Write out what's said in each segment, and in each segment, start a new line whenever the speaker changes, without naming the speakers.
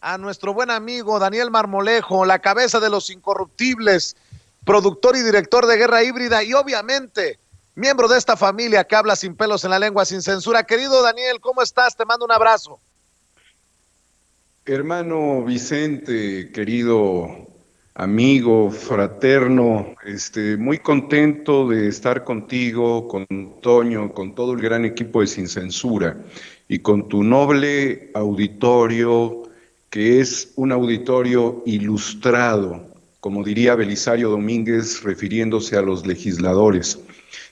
a nuestro buen amigo Daniel Marmolejo, la cabeza de los incorruptibles, productor y director de Guerra Híbrida y obviamente miembro de esta familia que habla sin pelos en la lengua, sin censura. Querido Daniel, ¿cómo estás? Te mando un abrazo.
Hermano Vicente, querido amigo, fraterno, muy contento de estar contigo, con Toño, con todo el gran equipo de Sin Censura y con tu noble auditorio, que es un auditorio ilustrado, como diría Belisario Domínguez, refiriéndose a los legisladores.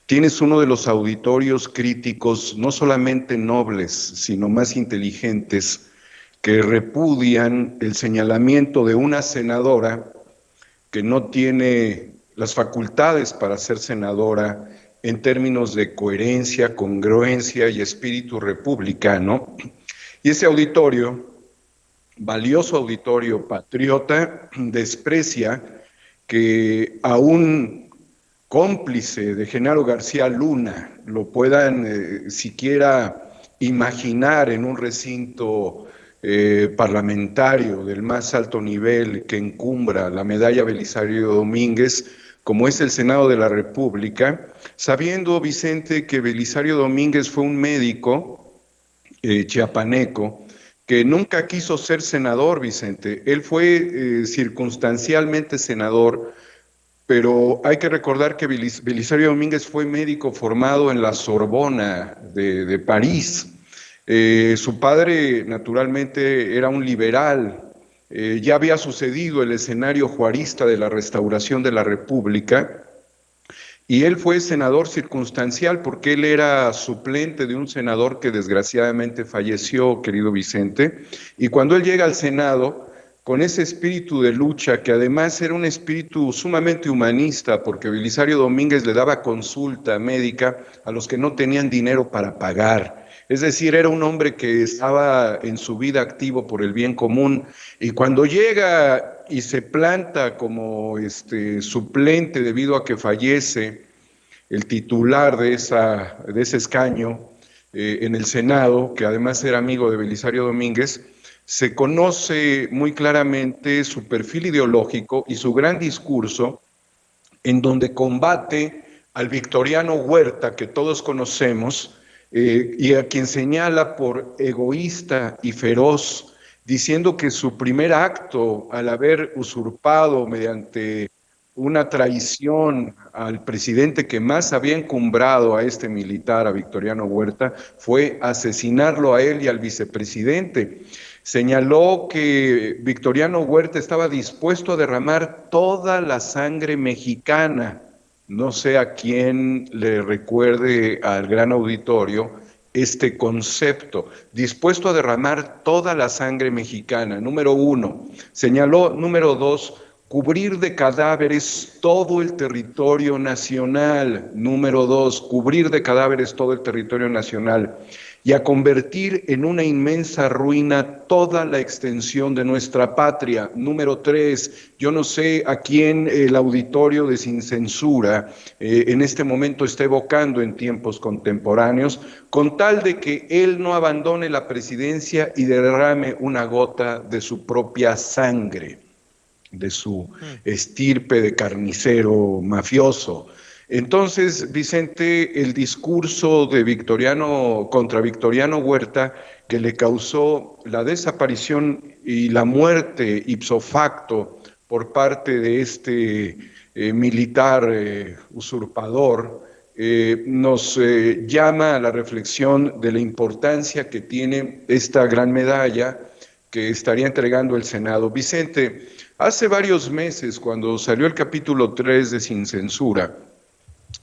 Tienes uno de los auditorios críticos no solamente nobles, sino más inteligentes, que repudian el señalamiento de una senadora que no tiene las facultades para ser senadora en términos de coherencia, congruencia y espíritu republicano. Y ese auditorio, valioso auditorio patriota, desprecia que a un cómplice de Genaro García Luna lo puedan siquiera imaginar en un recinto parlamentario del más alto nivel que encumbra la medalla Belisario Domínguez, como es el Senado de la República, sabiendo, Vicente, que Belisario Domínguez fue un médico chiapaneco que nunca quiso ser senador, Vicente. Él fue circunstancialmente senador, pero hay que recordar que Belisario Domínguez fue médico formado en la Sorbona de París. Su padre, naturalmente, era un liberal. Ya había sucedido el escenario juarista de la restauración de la República, y él fue senador circunstancial porque él era suplente de un senador que desgraciadamente falleció, querido Vicente, y cuando él llega al Senado, con ese espíritu de lucha, que además era un espíritu sumamente humanista, porque Belisario Domínguez le daba consulta médica a los que no tenían dinero para pagar. Es decir, era un hombre que estaba en su vida activo por el bien común, y cuando llega y se planta como suplente debido a que fallece el titular de ese escaño en el Senado, que además era amigo de Belisario Domínguez, se conoce muy claramente su perfil ideológico y su gran discurso, en donde combate al Victoriano Huerta, que todos conocemos, y a quien señala por egoísta y feroz, diciendo que su primer acto al haber usurpado mediante una traición al presidente que más había encumbrado a este militar, a Victoriano Huerta, fue asesinarlo a él y al vicepresidente. Señaló que Victoriano Huerta estaba dispuesto a derramar toda la sangre mexicana. No sé a quién le recuerde al gran auditorio este concepto, dispuesto a derramar toda la sangre mexicana, número uno. Señaló, número dos, cubrir de cadáveres todo el territorio nacional, número dos, cubrir de cadáveres todo el territorio nacional, y a convertir en una inmensa ruina toda la extensión de nuestra patria. Número tres, yo no sé a quién el auditorio de Sin Censura en este momento está evocando en tiempos contemporáneos, con tal de que él no abandone la presidencia y derrame una gota de su propia sangre, de su estirpe de carnicero mafioso. Entonces, Vicente, el discurso de Victoriano contra Victoriano Huerta, que le causó la desaparición y la muerte ipso facto por parte de este militar usurpador, nos llama a la reflexión de la importancia que tiene esta gran medalla que estaría entregando el Senado. Vicente, hace varios meses, cuando salió el capítulo 3 de Sin Censura,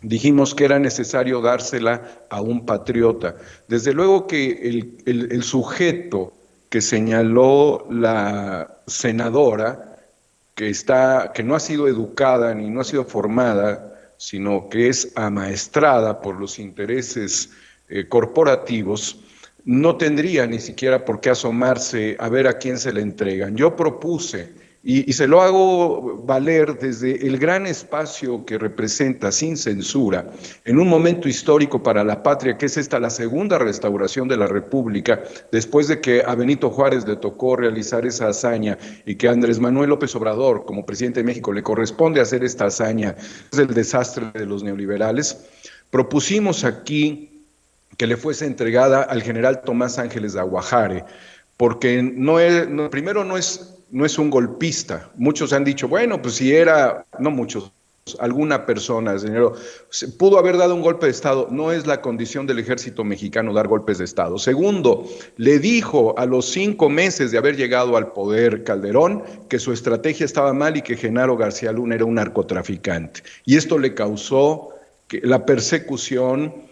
dijimos que era necesario dársela a un patriota. Desde luego que el sujeto que señaló la senadora, que no ha sido educada ni no ha sido formada, sino que es amaestrada por los intereses corporativos, no tendría ni siquiera por qué asomarse a ver a quién se le entregan. Yo propuse y se lo hago valer desde el gran espacio que representa Sin Censura, en un momento histórico para la patria, que es esta la segunda restauración de la República, después de que a Benito Juárez le tocó realizar esa hazaña y que a Andrés Manuel López Obrador, como presidente de México, le corresponde hacer esta hazaña, es el desastre de los neoliberales. Propusimos aquí que le fuese entregada al general Tomás Ángeles de Aguajare, porque primero no es un golpista. Muchos han dicho, bueno, pues si era, no muchos, alguna persona, señor, pudo haber dado un golpe de Estado. No es la condición del ejército mexicano dar golpes de Estado. Segundo, le dijo a los 5 meses de haber llegado al poder Calderón que su estrategia estaba mal y que Genaro García Luna era un narcotraficante. Y esto le causó la persecución,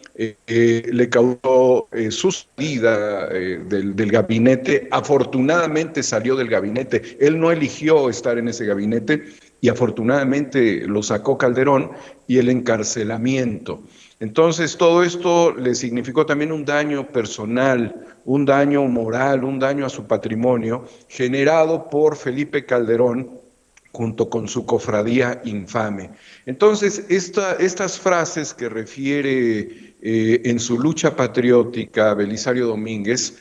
le causó su salida del gabinete. Afortunadamente salió del gabinete. Él no eligió estar en ese gabinete y afortunadamente lo sacó Calderón, y el encarcelamiento. Entonces todo esto le significó también un daño personal, un daño moral, un daño a su patrimonio generado por Felipe Calderón junto con su cofradía infame. Entonces, estas frases que refiere en su lucha patriótica Belisario Domínguez,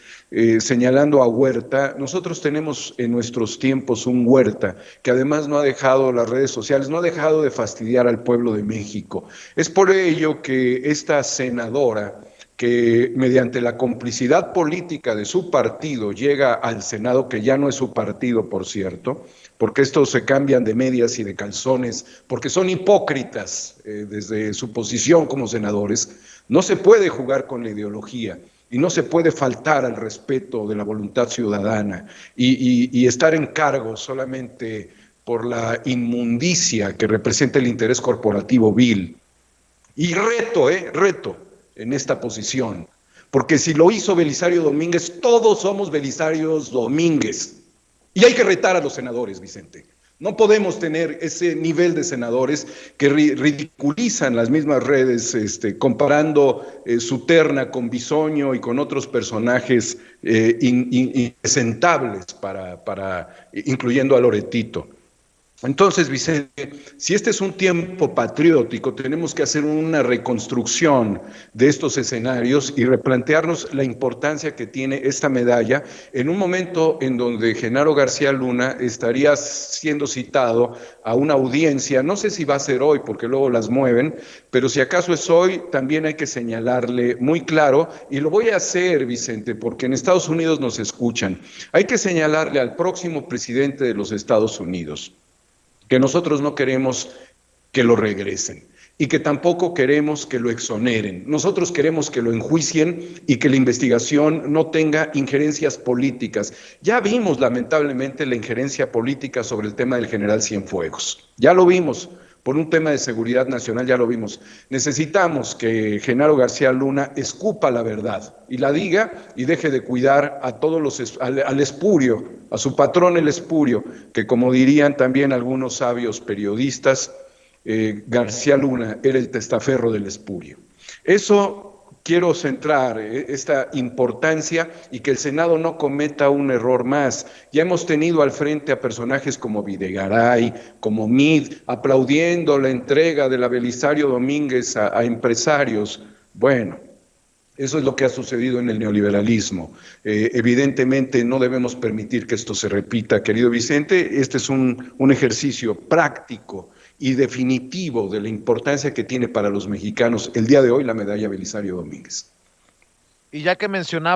señalando a Huerta, nosotros tenemos en nuestros tiempos un Huerta que además no ha dejado las redes sociales, no ha dejado de fastidiar al pueblo de México. Es por ello que esta senadora, que mediante la complicidad política de su partido llega al Senado, que ya no es su partido, por cierto, porque estos se cambian de medias y de calzones, porque son hipócritas desde su posición como senadores. No se puede jugar con la ideología y no se puede faltar al respeto de la voluntad ciudadana y estar en cargo solamente por la inmundicia que representa el interés corporativo vil. Y reto en esta posición, porque si lo hizo Belisario Domínguez, todos somos Belisarios Domínguez. Y hay que retar a los senadores, Vicente. No podemos tener ese nivel de senadores que ridiculizan las mismas redes, comparando su terna con Bisoño y con otros personajes impresentables, incluyendo a Loretito. Entonces, Vicente, si este es un tiempo patriótico, tenemos que hacer una reconstrucción de estos escenarios y replantearnos la importancia que tiene esta medalla en un momento en donde Genaro García Luna estaría siendo citado a una audiencia. No sé si va a ser hoy, porque luego las mueven, pero si acaso es hoy, también hay que señalarle muy claro, y lo voy a hacer, Vicente, porque en Estados Unidos nos escuchan. Hay que señalarle al próximo presidente de los Estados Unidos que nosotros no queremos que lo regresen y que tampoco queremos que lo exoneren. Nosotros queremos que lo enjuicien y que la investigación no tenga injerencias políticas. Ya vimos, lamentablemente, la injerencia política sobre el tema del general Cienfuegos. Ya lo vimos. Por un tema de seguridad nacional, ya lo vimos. Necesitamos que Genaro García Luna escupa la verdad y la diga y deje de cuidar a todos al espurio, a su patrón el espurio, que como dirían también algunos sabios periodistas, García Luna era el testaferro del espurio. Eso quiero centrar esta importancia y que el Senado no cometa un error más. Ya hemos tenido al frente a personajes como Videgaray, como Mid, aplaudiendo la entrega de la Belisario Domínguez a empresarios. Bueno, eso es lo que ha sucedido en el neoliberalismo. Evidentemente no debemos permitir que esto se repita, querido Vicente. Este es un ejercicio práctico y definitivo de la importancia que tiene para los mexicanos el día de hoy la medalla Belisario Domínguez.
Y ya que mencionaba